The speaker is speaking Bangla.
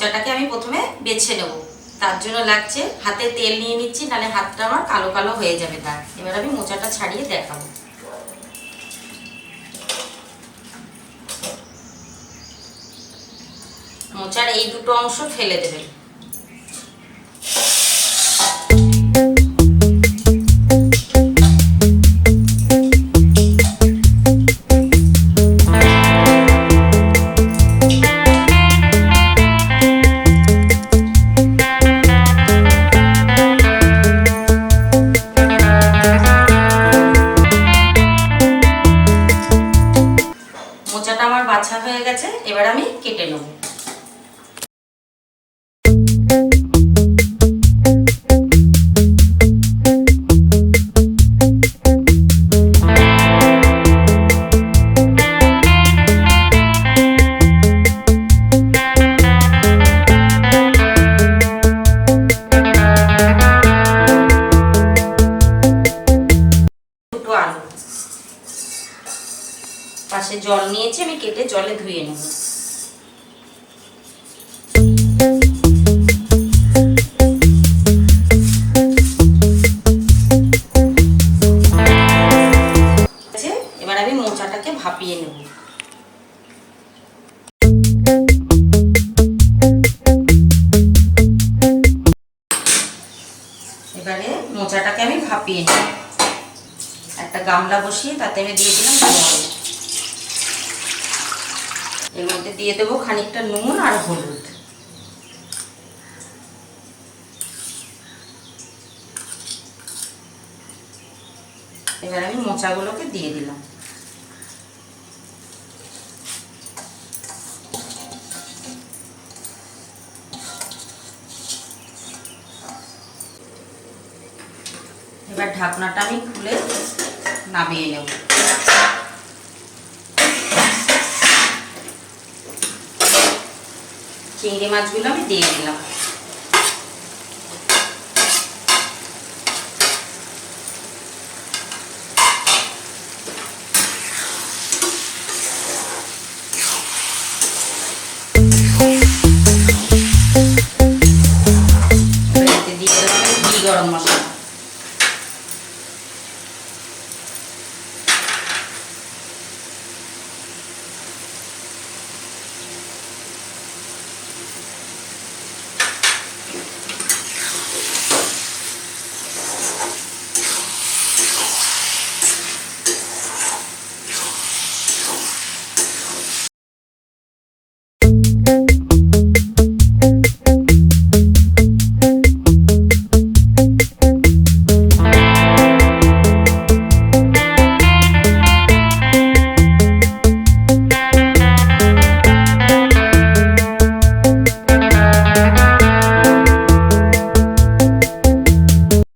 মোচাটাকে আমি প্রথমে বেছে নেব। তার জন্য লাগছে হাতে তেল নিয়ে নিচ্ছি, নাহলে হাতটা আমার কালো কালো হয়ে যাবে। তার এবার আমি মোচাটা ছাড়িয়ে দেখাবো। মোচার এই দুটো অংশ ফেলে দেবেন। মোচাটা আমার বাছা হয়ে গেছে, এবার আমি কেটে নেব। পাশে জল নিয়েছি, আমি কেটে জলে ধুয়ে নেব। এবার আমি মোচাটাকে ভাপিয়ে নেব। এবারে মোচাটাকে আমি ভাপিয়ে নেব। একটা গামলা বসিয়ে তাতে আমি দিয়ে দিলাম জল। এর মধ্যে দিয়ে দেবো খানিকটা নুন আর হলুদ। এবার আমি মোচাগুলোকে দিয়ে দিলাম। এবার ঢাকনাটা আমি খুলে নামিয়ে নেব। চিংড়ি মাছগুলো আমি দিয়ে দিলাম।